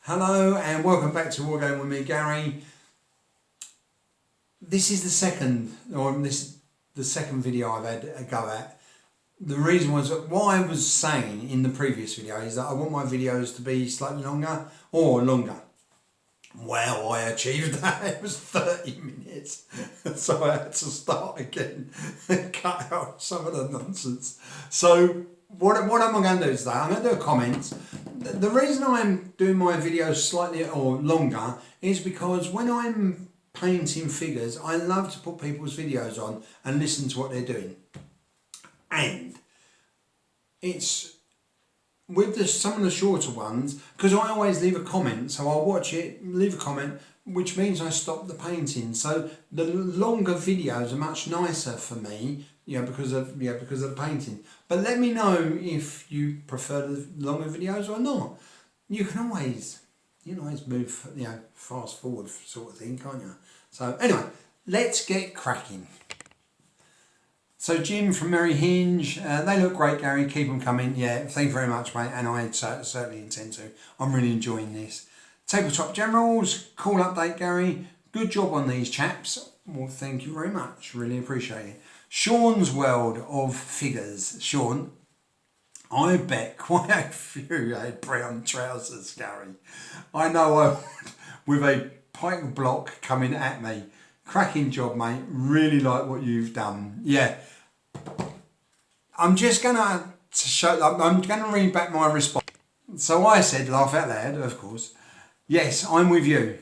Hello and welcome back to Wargame with me, Gary. This is the second video I've had a go at. The reason was that what I was saying in the previous video is that I want my videos to be slightly longer or longer. Well, I achieved that. It was 30 minutes, so I had to start again and cut out some of the nonsense. So what am I going to do today? I'm going to do a comment. The reason I'm doing my videos slightly or longer is because when I'm painting figures, I love to put people's videos on and listen to what they're doing. And it's with some of the shorter ones, because I always leave a comment, so I'll watch it, leave a comment, which means I stop the painting. So the longer videos are much nicer for me, because of the painting. But let me know if you prefer the longer videos or not. You can always move, fast forward sort of thing, can't you? So anyway, let's get cracking. So Jim from Merry Hinge, they look great, Gary. Keep them coming. Yeah, thank you very much, mate. And I certainly intend to. I'm really enjoying this. Tabletop Generals, cool update, Gary. Good job on these chaps. Well, thank you very much. Really appreciate it. Sean's World of Figures. Sean, I bet quite a few had brown trousers, Gary. I know I would, with a pike block coming at me. Cracking job, mate. Really like what you've done. Yeah. I'm just going to show, I'm going to read back my response. So I said, laugh out loud, of course. Yes, I'm with you.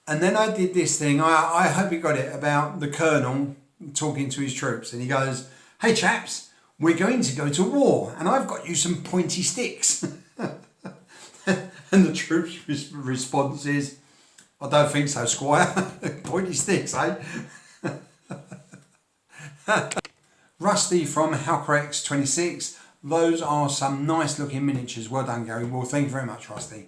And then I did this thing, I hope you got it, about the colonel talking to his troops. And he goes, hey chaps, we're going to go to war and I've got you some pointy sticks. And the troops' response is, I don't think so, Squire. Pointy sticks, eh? Rusty from Halcorex26. Those are some nice looking miniatures. Well done, Gary. Well, thank you very much, Rusty.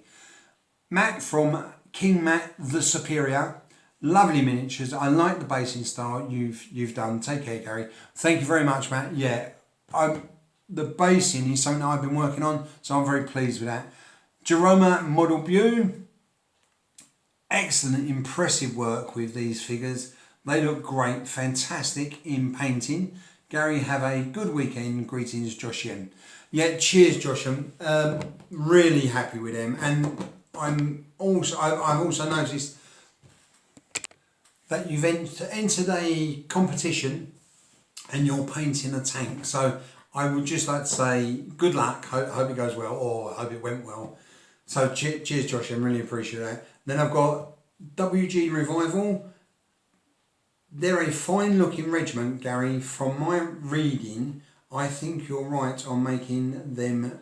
Matt from King Matt the Superior. Lovely miniatures. I like the basing style you've done. Take care, Gary. Thank you very much, Matt. Yeah, the basing is something I've been working on, so I'm very pleased with that. Jeroma Model Bew. Excellent, impressive work with these figures. They look great, fantastic in painting. Gary, have a good weekend. Greetings, Josh M. Yeah, cheers, Josh M. Really happy with them, and I've also noticed that you've entered a competition and you're painting a tank. So I would just like to say good luck. Hope it goes well, or hope it went well. So cheers, Josh. I really appreciate that. Then I've got WG Revival. They're a fine looking regiment, Gary. From my reading, I think you're right on making them,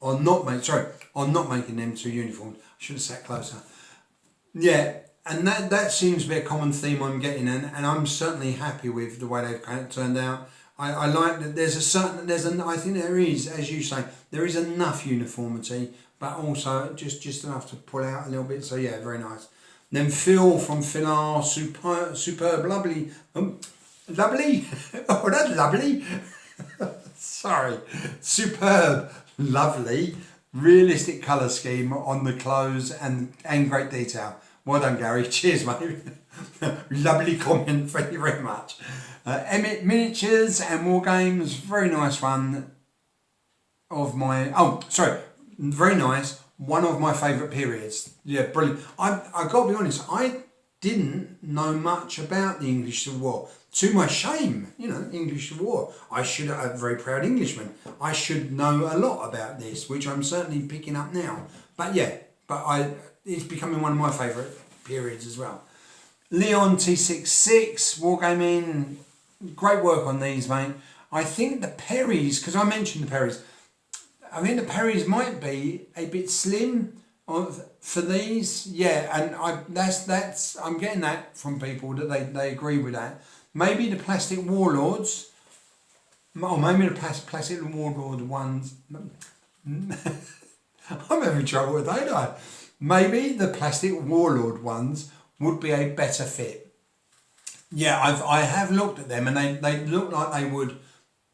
on not making them too uniform. I should have sat closer. Yeah, and that seems to be a common theme I'm getting, and I'm certainly happy with the way they've kind of turned out. I like that I think there is, as you say, there is enough uniformity, but also just enough to pull out a little bit. So yeah, very nice. Then Phil from Philar, superb, lovely, lovely, oh that's lovely, sorry, superb, lovely, realistic colour scheme on the clothes and great detail. Well done, Gary. Cheers, mate. Lovely comment. Thank you very much. Emmett Miniatures and War Games. Very nice one of my... Oh, sorry. Very nice. One of my favourite periods. Yeah, brilliant. I got to be honest. I didn't know much about the English Civil War. To my shame, English Civil War. I should have a very proud Englishman. I should know a lot about this, which I'm certainly picking up now. But yeah, it's becoming one of my favourite periods as well. Leon T66, Wargaming, great work on these, mate. I think the Perrys, because I mentioned the Perrys, I think the Perrys might be a bit slim for these. Yeah, and I'm getting that from people that they agree with that. Maybe the Plastic Warlords, or maybe the Plastic Warlord ones. I'm having trouble with that, don't I? Maybe the Plastic Warlord ones would be a better fit. Yeah, I have looked at them and they look like they would,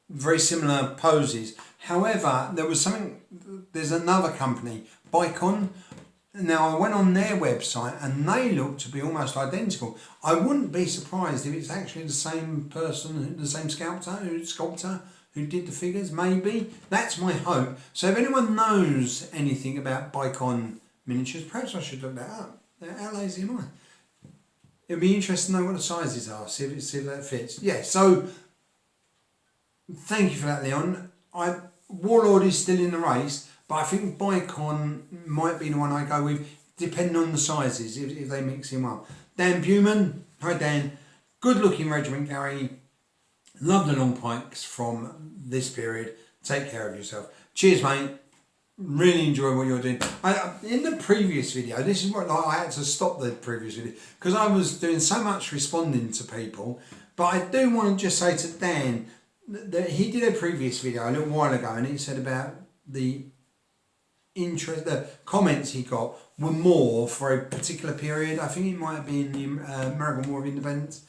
very similar poses. However, there's another company, Bicon, Now I went on their website and they look to be almost identical. I wouldn't be surprised if it's actually the same person, the same sculptor who did the figures, maybe. That's my hope. So if anyone knows anything about Bicon miniatures, perhaps I should look that up. How lazy am I? It'd be interesting to know what the sizes are, see if that fits. Yeah, so thank you for that, Leon. Warlord is still in the race, but I think Bicon might be the one I go with, depending on the sizes, if they mix in well. Dan Buman, hi Dan. Good looking regiment, Garry. Love the long pikes from this period. Take care of yourself. Cheers, mate. Really enjoy what you're doing. In the previous video, this is what I had to stop the previous video because I was doing so much responding to people. But I do want to just say to Dan that he did a previous video a little while ago, and he said about the interest, the comments he got were more for a particular period. I think it might have been the American War of Independence.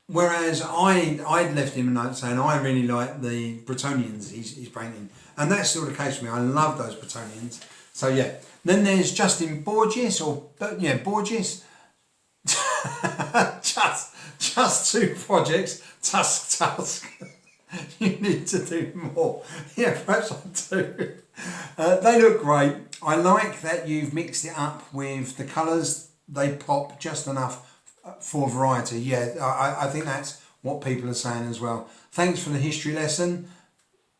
Whereas I'd left him a note saying I really like the Bretonians he's painting. And that's still the case for me. I love those Bretonians. So yeah. Then there's Justin Borges, Borges. just 2 projects. Tusk. You need to do more. Yeah, perhaps I do. They look great. I like that you've mixed it up with the colours. They pop just enough for variety. Yeah, I think that's what people are saying as well. Thanks for the history lesson.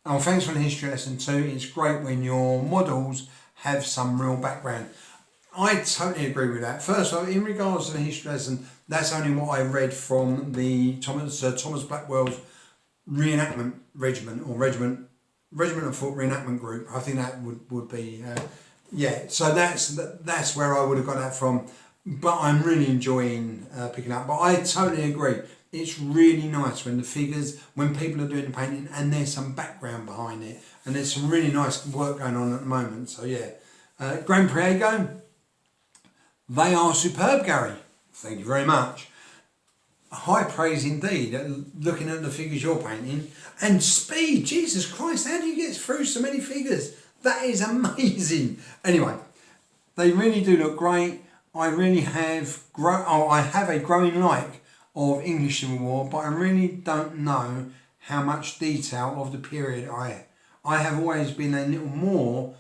Oh, thanks for the history lesson too. It's great when your models have some real background. I totally agree with that. First of all, in regards to the history lesson, that's only what I read from the Thomas Blackwell's reenactment regiment or regiment of foot reenactment group. I think that would be yeah. So that's where I would have got that from. But I'm really enjoying picking up. But I totally agree. It's really nice when the figures, when people are doing the painting and there's some background behind it. And there's some really nice work going on at the moment. So yeah. Grand Priego, they are superb, Garry. Thank you very much. High praise indeed, looking at the figures you're painting. And speed, Jesus Christ, how do you get through so many figures? That is amazing. Anyway, they really do look great. I really have I have a growing like of English Civil War, but I really don't know how much detail of the period I have always been a little more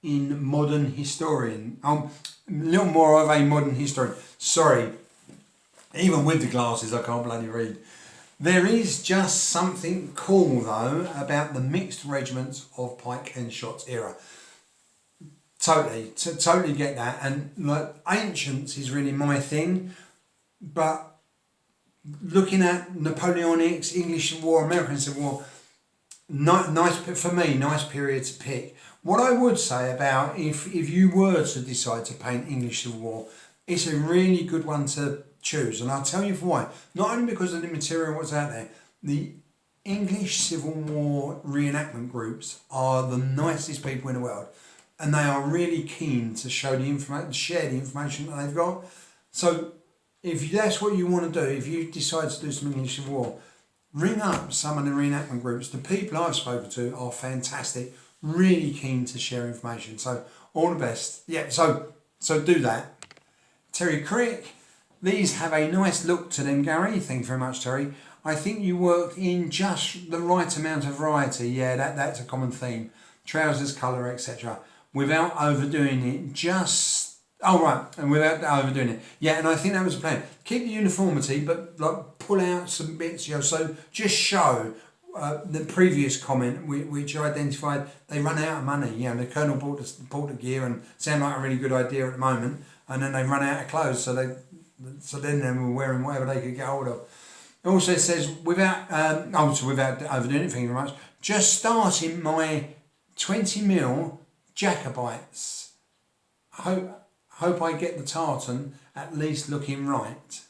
in modern historian. A little more of a modern historian. Sorry, even with the glasses I can't bloody read. There is just something cool though about the mixed regiments of pike and shots era. Totally get that, and like ancients is really my thing, but looking at Napoleonics, English Civil War, American Civil War, nice for me, nice period to pick. What I would say about if you were to decide to paint English Civil War, it's a really good one to choose, and I'll tell you for why. Not only because of the material what's out there, the English Civil War reenactment groups are the nicest people in the world. And they are really keen to show the information, share the information that they've got. So, if that's what you want to do, if you decide to do some English Civil War, ring up some of the reenactment groups. The people I've spoken to are fantastic, really keen to share information. So, all the best. Yeah, so do that. Terry Crick, these have a nice look to them, Garry. Thank you very much, Terry. I think you worked in just the right amount of variety. Yeah, that's a common theme. Trousers, colour, etc. Without overdoing it, and without overdoing it. Yeah, and I think that was the plan. Keep the uniformity, but like pull out some bits, so just show the previous comment, which I identified, they run out of money. The Colonel bought the gear and sound like a really good idea at the moment, and then they run out of clothes, so then they were wearing whatever they could get hold of. It also says, without overdoing it, thank you very much, just starting my 20mm Jacobites. Hope I get the tartan at least looking right.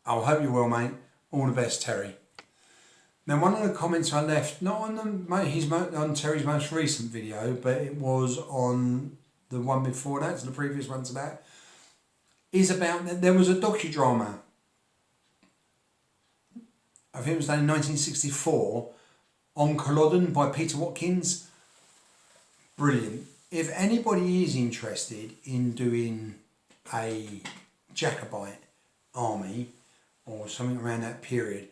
I hope you will, mate. All the best, Terry. Now, one of the comments I left, not on Terry's most recent video, but it was on the one before that, so the previous one's about, is about that there was a docudrama. I think it was done in 1964 on Culloden by Peter Watkins. brilliant. If anybody is interested in doing a Jacobite army or something around that period,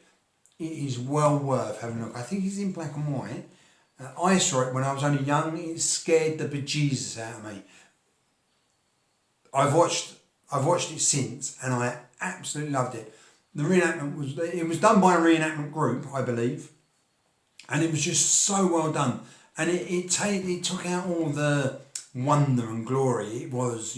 it is well worth having a look. I think it's in black and white. I saw it when I was only young. It scared the bejesus out of me. I've watched it since, and I absolutely loved it. The reenactment was done by a reenactment group, I believe, and it was just so well done. And it took out all the wonder and glory. It was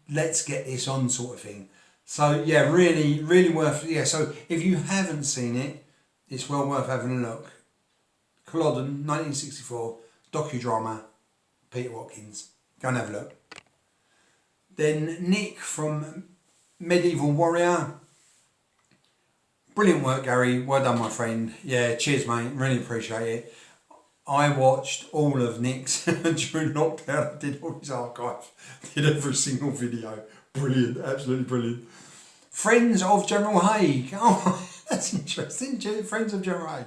let's get this on sort of thing. So yeah, really, really worth it. Yeah, so if you haven't seen it, it's well worth having a look. Culloden, 1964, docudrama, Peter Watkins. Go and have a look. Then Nick from Medieval Warrior. Brilliant work, Gary. Well done, my friend. Yeah, cheers, mate. Really appreciate it. I watched all of Nick's during lockdown. I did all his archive. Did every single video. Brilliant. Absolutely brilliant. Friends of General Haig. Oh, that's interesting. Friends of General Haig.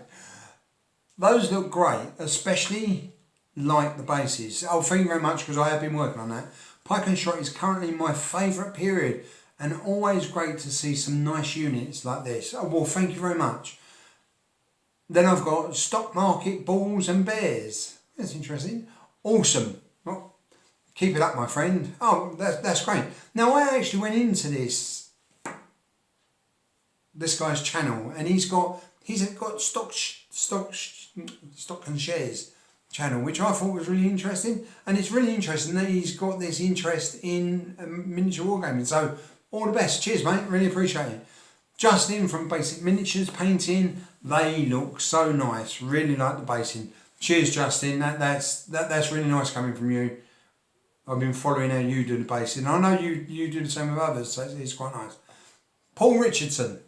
Those look great, especially like the bases. Oh, thank you very much, because I have been working on that. Pike and Shot is currently my favourite period, and always great to see some nice units like this. Oh, well, thank you very much. Then I've got Stock Market Bulls and Bears. That's interesting. Awesome. Well, keep it up, my friend. Oh, that's great. Now, I actually went into this guy's channel, and he's got Stock and Shares channel, which I thought was really interesting. And it's really interesting that he's got this interest in miniature wargaming. So all the best. Cheers, mate. Really appreciate it. Justin from Basic Miniatures Painting. They look so nice. Really like the basing. Cheers, Justin. That's really nice coming from you. I've been following how you do the basing. I know you do the same with others, so it's quite nice. Paul Richardson.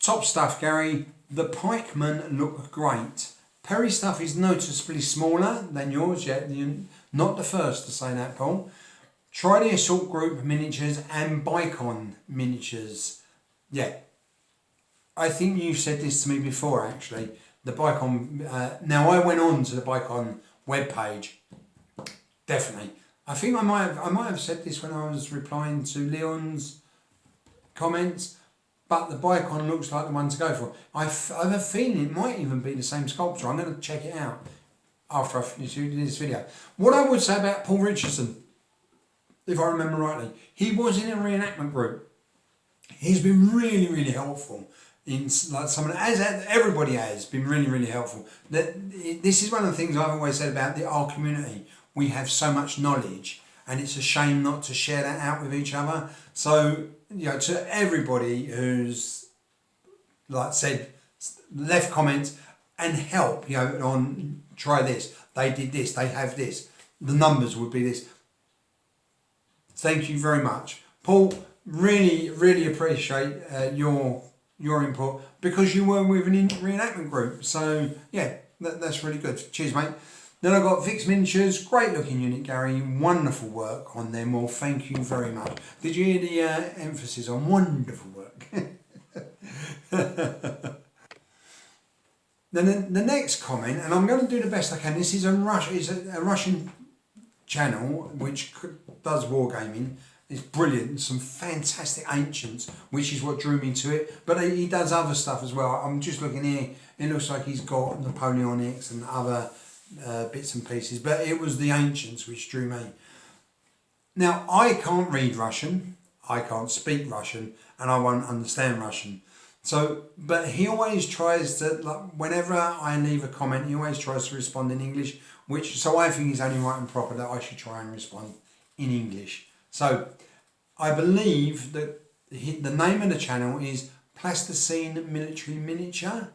Top stuff, Gary. The pikemen look great. Perry stuff is noticeably smaller than yours, yet you're not the first to say that, Paul. Try the Assault Group miniatures and Bicon miniatures. Yeah, I think you've said this to me before, actually. The Bicon. Now I went on to the Bicon webpage. Definitely, I think I might have said this when I was replying to Leon's comments. But the Bicon looks like the one to go for. I have a feeling it might even be the same sculpture. I'm going to check it out after I finish this video. What I would say about Paul Richardson, if I remember rightly, he was in a reenactment group. He's been really, really helpful in like some of as everybody has been really, really helpful. This is one of the things I've always said about our community. We have so much knowledge, and it's a shame not to share that out with each other. So, to everybody who's said, left comments and help, on try this, they did this, they have this, the numbers would be this. Thank you very much, Paul. Really, really appreciate your input, because you were with an reenactment group. So yeah, that's really good. Cheers, mate. Then I've got Vix Miniatures, great looking unit, Gary, wonderful work on them. Well, thank you very much. Did you hear the emphasis on wonderful work? Then the next comment, and I'm going to do the best I can. This is a Russian channel which does wargaming. It's brilliant, some fantastic ancients, which is what drew me to it. But he does other stuff as well. I'm just looking here. It looks like he's got Napoleonics and other bits and pieces, but it was the ancients which drew me. Now, I can't read Russian, I can't speak Russian, and I won't understand Russian. So, but he always tries to, whenever I leave a comment, he always tries to respond in English, so I think he's only right and proper that I should try and respond in English. So, I believe that the name of the channel is Plasticine Military Miniature.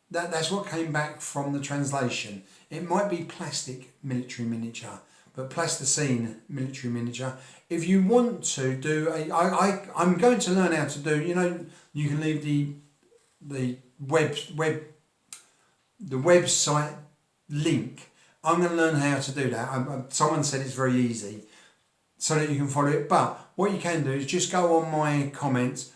That's what came back from the translation. It might be Plastic Military Miniature, but Plasticine Military Miniature. If you want to do I'm going to learn how to do. You can leave the website link. I'm going to learn how to do that. Someone said it's very easy, so that you can follow it. But what you can do is just go on my comments.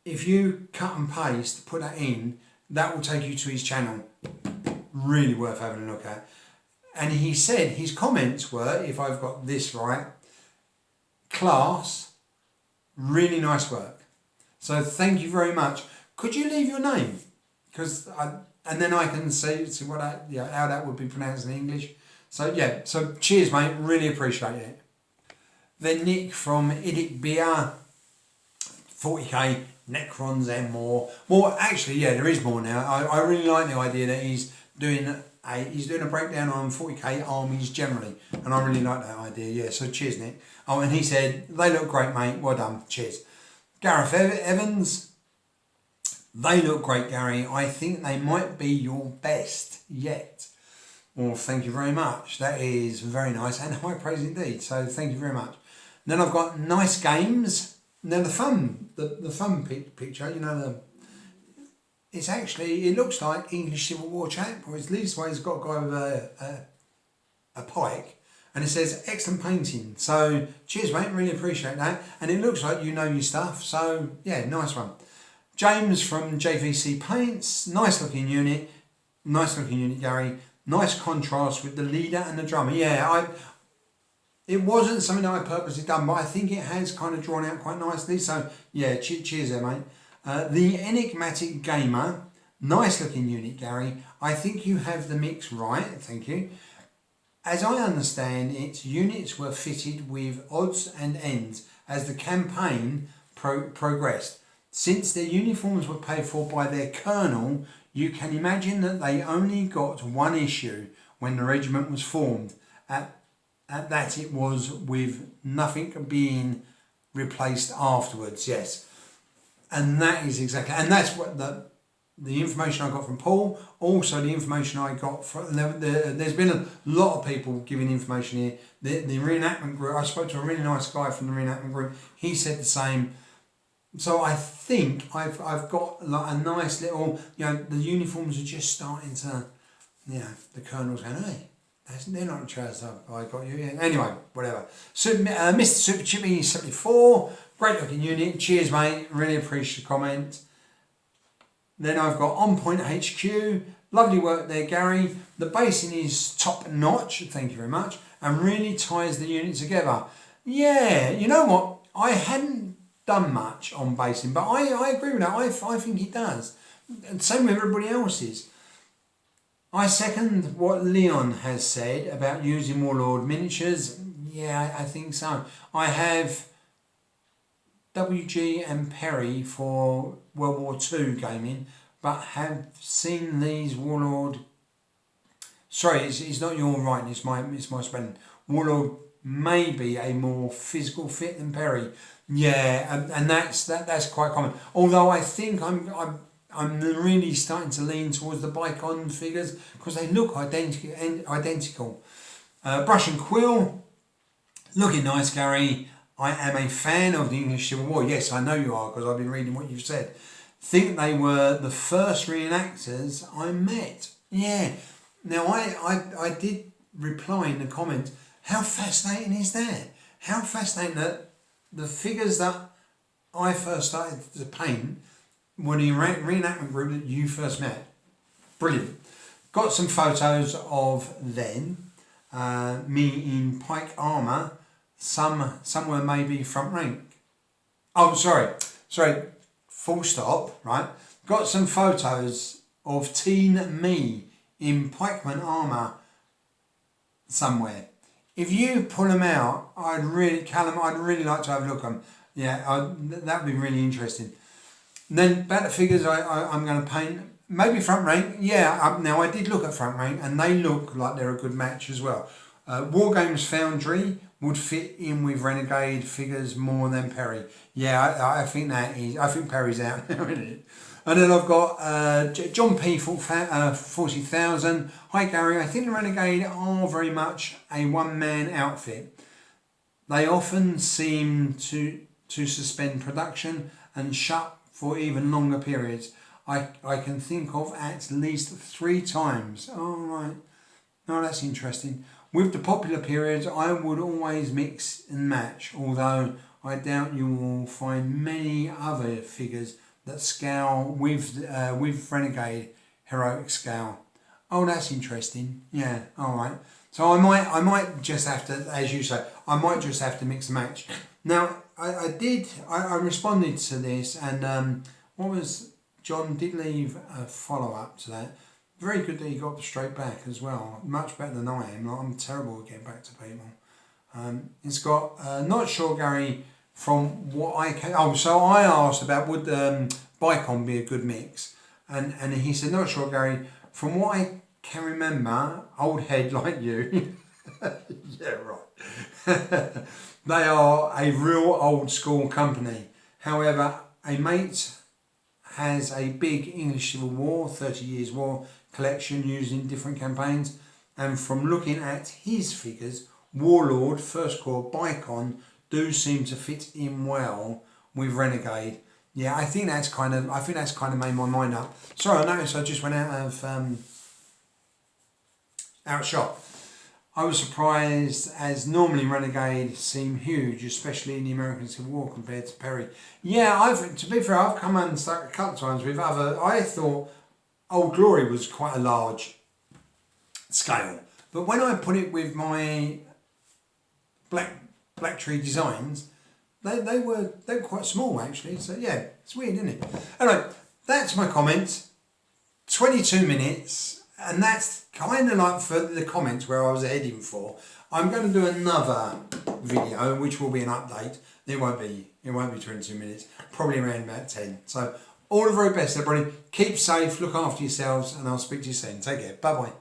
If you cut and paste, put that in, that will take you to his channel. really worth having a look at. And he said his comments were, if I've got this right, class, really nice work. So thank you very much. Could you leave your name? And then I can see what how that would be pronounced in English. So yeah, so cheers, mate. Really appreciate it. Then Nick from Idic Beer, 40k, Necrons and more. More actually, yeah, there is more now. I really like the idea that he's doing a breakdown on 40k armies generally, and I really like that idea. Yeah, so cheers, Nick. Oh, and he said they look great, mate. Well done. Cheers. Gareth Evans. They look great, Gary. I think they might be your best yet. Well, thank you very much. That is very nice and high praise indeed. So thank you very much. Then I've got nice games. Now the fun picture, you know, it looks like English Civil War chap, or at least way he's got a guy with a pike, and it says excellent painting. So cheers, mate. Really appreciate that. And it looks like you know your stuff. So yeah, nice one. James from JVC Paints, nice looking unit, Gary. Nice contrast with the leader and the drummer. Yeah, it wasn't something that I purposely done, but I think it has kind of drawn out quite nicely. So yeah, cheers there, mate. The Enigmatic Gamer, nice looking unit, Gary. I think you have the mix right, thank you. As I understand it, units were fitted with odds and ends as the campaign progressed. Since their uniforms were paid for by their colonel, you can imagine that they only got one issue when the regiment was formed. At that it was, with nothing being replaced afterwards, yes. And that is exactly, and that's what the information I got from Paul, also the information I got from, there's been a lot of people giving information here. The reenactment group, I spoke to a really nice guy from the reenactment group, he said the same. So I think I've got like a nice little, you know, the uniforms are just starting to, you know, the colonel's going, hey, they're not the trousers I got you. Yeah. Anyway, whatever. So, Mr. Super Chippy 74, great looking unit. Cheers, mate. Really appreciate the comment. Then I've got On Point HQ. Lovely work there, Gary. The basing is top notch. Thank you very much. And really ties the unit together. Yeah, you know what? I hadn't done much on basing, but I agree with that. I think it does. And same with everybody else's. I second what Leon has said about using Warlord miniatures. Yeah, I think so. I have WG and Perry for World War II gaming, but have seen these Warlord. Sorry, it's not your writing. It's my spelling. Warlord may be a more physical fit than Perry. Yeah, and that's quite common. Although I think I'm really starting to lean towards the Bicon figures because they look identical. Brush and Quill, looking nice, Gary. I am a fan of the English Civil War. Yes, I know you are because I've been reading what you've said. Think they were the first reenactors I met. Yeah. Now I did reply in the comments. How fascinating is that? How fascinating that the figures that I first started to paint were the reenactment group that you first met. Brilliant. Got some photos of then, me in pike armour, some were maybe front rank. Oh, sorry, full stop, right? Got some photos of teen me in pikeman armour somewhere. If you pull them out, Callum, I'd really like to have a look at them. Yeah, that would be really interesting. And then back to figures I'm going to paint. Maybe front rank. Yeah, now I did look at front rank and they look like they're a good match as well. Wargames Foundry would fit in with Renegade figures more than Perry. Yeah, I think I think Perry's out now, isn't it? And then I've got John P. 40,000. Hi Gary, I think the Renegade are very much a one-man outfit. They often seem to suspend production and shut for even longer periods. I can think of at least 3 times. Oh right, no, that's interesting. With the popular periods, I would always mix and match, although I doubt you will find many other figures that scale with Renegade heroic scale. Oh, that's interesting. Yeah, all right. So I might just have to, as you say, I might just have to mix and match. Now, I responded to this, and what was, John did leave a follow up to that. Very good that he got straight back as well. Much better than I am. Like, I'm terrible at getting back to people. It's got, not sure, Garry, from what I can. Oh, so I asked about would Bicon be a good mix, and he said not sure, Garry. From what I can remember, old head like you. Yeah, right. They are a real old school company. However, a mate has a big English Civil War, 30 Years War collection used in different campaigns, and from looking at his figures, Warlord, First Corps, Bicon do seem to fit in well with Renegade. Yeah, I think that's kind of made my mind up. Sorry, I noticed I just went out of shot. I was surprised, as normally Renegade seem huge, especially in the American Civil War compared to Perry. Yeah, to be fair, I've come unstuck a couple of times with other. I thought Old Glory was quite a large scale, but when I put it with my Black Tree Designs, they were quite small actually. So yeah, it's weird, isn't it? Anyway, that's my comments. 22 minutes, and that's kind of like for the comments where I was heading for. I'm going to do another video which will be an update. It won't be 22 minutes, probably around about 10. So all the very best everybody. Keep safe, look after yourselves, and I'll speak to you soon. Take care. Bye bye.